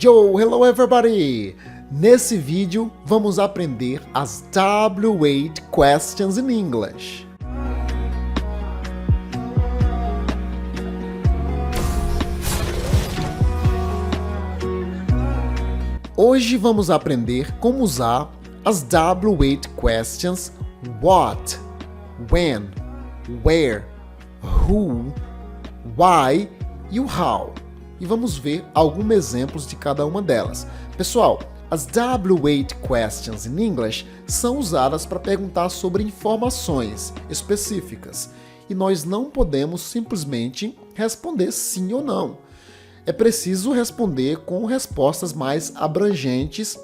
Yo, hello everybody! Nesse vídeo vamos aprender as W8 questions in English. Hoje vamos aprender como usar as W8 questions what, when, where, who, why e o how. E vamos ver alguns exemplos de cada uma delas. Pessoal, as W8 questions in English são usadas para perguntar sobre informações específicas. E nós não podemos simplesmente responder sim ou não. É preciso responder com respostas mais abrangentes,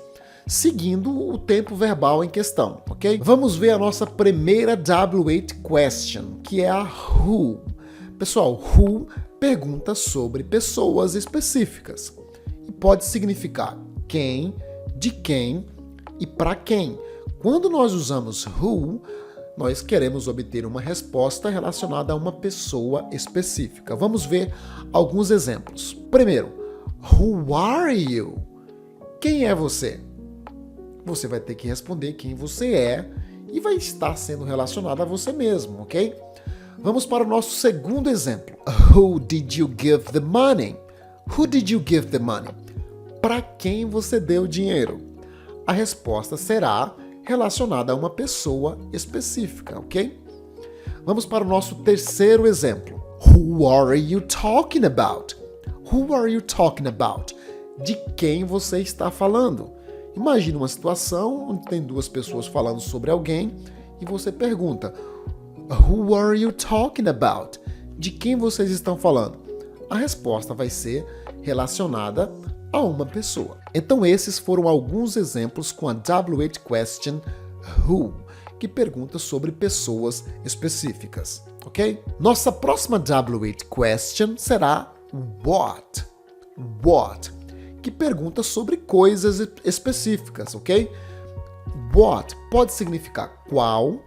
seguindo o tempo verbal em questão, ok? Vamos ver a nossa primeira W8 question, que é a who. Pessoal, who pergunta sobre pessoas específicas e pode significar quem, de quem e para quem. Quando nós usamos who, nós queremos obter uma resposta relacionada a uma pessoa específica. Vamos ver alguns exemplos. Primeiro, who are you? Quem é você? Você vai ter que responder quem você é e vai estar sendo relacionado a você mesmo, ok? Vamos para o nosso segundo exemplo. Who did you give the money? Who did you give the money? Para quem você deu dinheiro? A resposta será relacionada a uma pessoa específica, ok? Vamos para o nosso terceiro exemplo. Who are you talking about? Who are you talking about? De quem você está falando? Imagine uma situação onde tem duas pessoas falando sobre alguém e você pergunta: Who are you talking about? De quem vocês estão falando? A resposta vai ser relacionada a uma pessoa. Então esses foram alguns exemplos com a W8 question who, que pergunta sobre pessoas específicas, ok? Nossa próxima W8 question será what. What, que pergunta sobre coisas específicas, ok? What pode significar qual,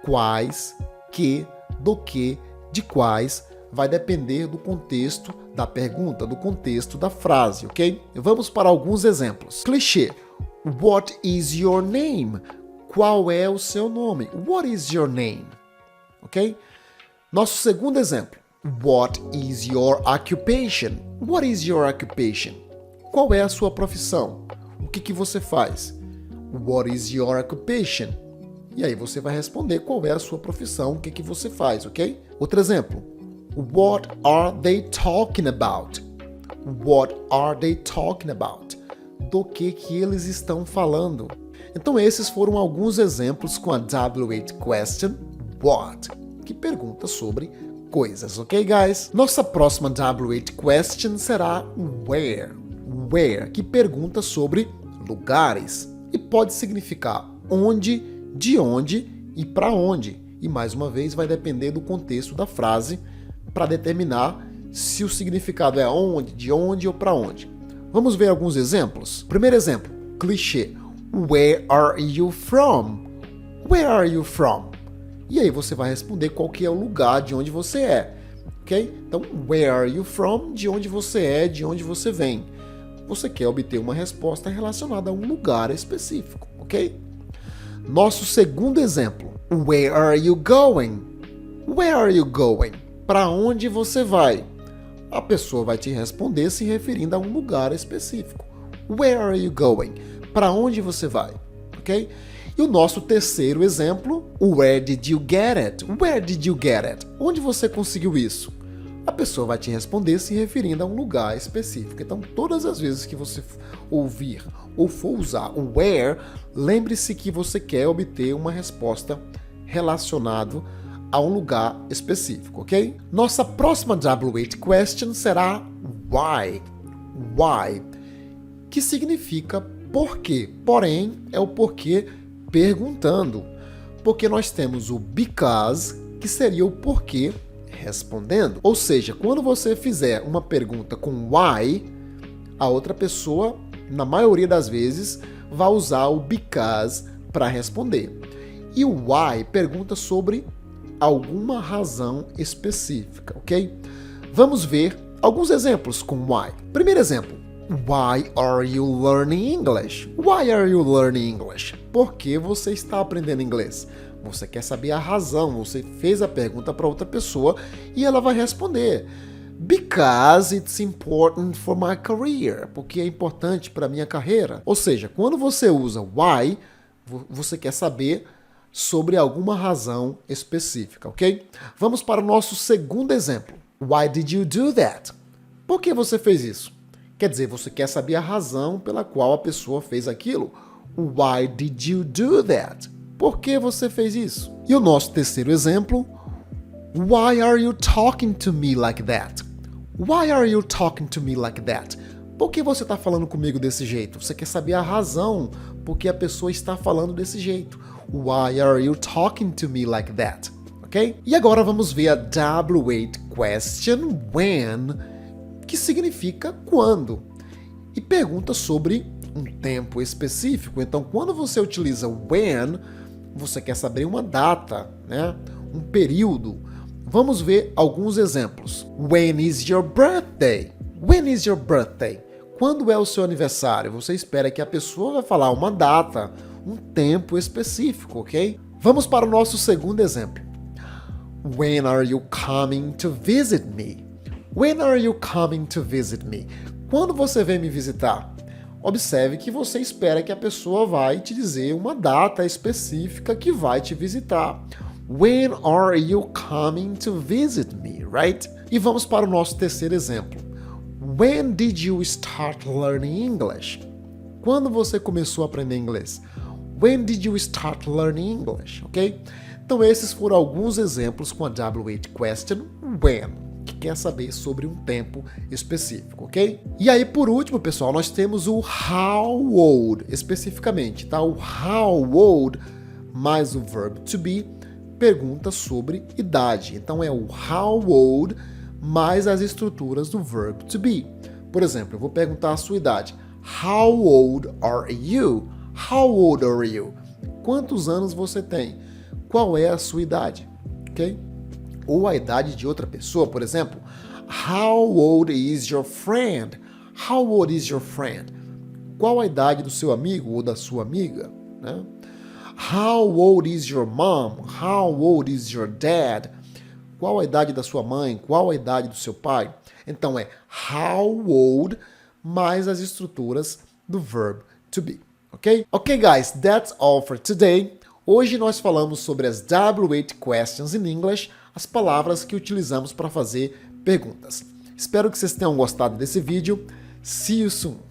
quais, que, do que, de quais, vai depender do contexto da pergunta, do contexto da frase, ok? Vamos para alguns exemplos. Clichê. What is your name? Qual é o seu nome? What is your name? Ok? Nosso segundo exemplo. What is your occupation? What is your occupation? Qual é a sua profissão? O que você faz? What is your occupation? E aí você vai responder qual é a sua profissão, o que você faz, ok? Outro exemplo. What are they talking about? What are they talking about? Do que eles estão falando? Então esses foram alguns exemplos com a W8 question what, que pergunta sobre coisas, ok, guys? Nossa próxima W8 question será where. Where, que pergunta sobre lugares e pode significar onde, de onde e para onde. E mais uma vez vai depender do contexto da frase para determinar se o significado é onde, de onde ou para onde. Vamos ver alguns exemplos. Primeiro exemplo, clichê. Where are you from? Where are you from? E aí você vai responder qual que é o lugar de onde você é, ok? Então, where are you from? De onde você é, de onde você vem. Você quer obter uma resposta relacionada a um lugar específico, ok? Nosso segundo exemplo. Where are you going? Where are you going? Para onde você vai? A pessoa vai te responder se referindo a um lugar específico. Where are you going? Para onde você vai? Ok? E o nosso terceiro exemplo. Where did you get it? Where did you get it? Onde você conseguiu isso? A pessoa vai te responder se referindo a um lugar específico. Então, todas as vezes que você ouvir ou for usar o where, lembre-se que você quer obter uma resposta relacionada a um lugar específico, ok? Nossa próxima W8 question será why. Why, que significa porquê. Porém, é o porquê perguntando. Porque nós temos o because, que seria o porquê respondendo. Ou seja, quando você fizer uma pergunta com why, a outra pessoa, na maioria das vezes, vai usar o because para responder. E o why pergunta sobre alguma razão específica, ok? Vamos ver alguns exemplos com why. Primeiro exemplo, Why are you learning English? Why are you learning English? Por que você está aprendendo inglês? Você quer saber a razão, você fez a pergunta para outra pessoa e ela vai responder. Because it's important for my career. Porque é importante para minha carreira. Ou seja, quando você usa why, você quer saber sobre alguma razão específica, ok? Vamos para o nosso segundo exemplo. Why did you do that? Por que você fez isso? Quer dizer, você quer saber a razão pela qual a pessoa fez aquilo. Why did you do that? Por que você fez isso? E o nosso terceiro exemplo. Why are you talking to me like that? Why are you talking to me like that? Por que você está falando comigo desse jeito? Você quer saber a razão por que a pessoa está falando desse jeito. Why are you talking to me like that? Ok? E agora vamos ver a W8 question when, que significa quando. E pergunta sobre um tempo específico. Então, quando você utiliza when, você quer saber uma data, né? Um período. Vamos ver alguns exemplos. When is your birthday? When is your birthday? Quando é o seu aniversário? Você espera que a pessoa vai falar uma data, um tempo específico, ok? Vamos para o nosso segundo exemplo. When are you coming to visit me? When are you coming to visit me? Quando você vem me visitar? Observe que você espera que a pessoa vai te dizer uma data específica que vai te visitar. When are you coming to visit me, right? E vamos para o nosso terceiro exemplo. When did you start learning English? Quando você começou a aprender inglês? When did you start learning English, ok? Então esses foram alguns exemplos com a W8 question, when, que quer saber sobre um tempo específico, ok? E aí, por último, pessoal, nós temos o how old, especificamente, tá? O how old mais o verb to be pergunta sobre idade. Então é o how old mais as estruturas do verb to be. Por exemplo, eu vou perguntar a sua idade. How old are you? How old are you? Quantos anos você tem? Qual é a sua idade? Ok? Ou a idade de outra pessoa, por exemplo. How old is your friend? How old is your friend? Qual a idade do seu amigo ou da sua amiga? Né? How old is your mom? How old is your dad? Qual a idade da sua mãe? Qual a idade do seu pai? Então é how old mais as estruturas do verb to be, ok? Ok, guys, that's all for today. Hoje nós falamos sobre as W8 questions in English, as palavras que utilizamos para fazer perguntas. Espero que vocês tenham gostado desse vídeo. See you soon!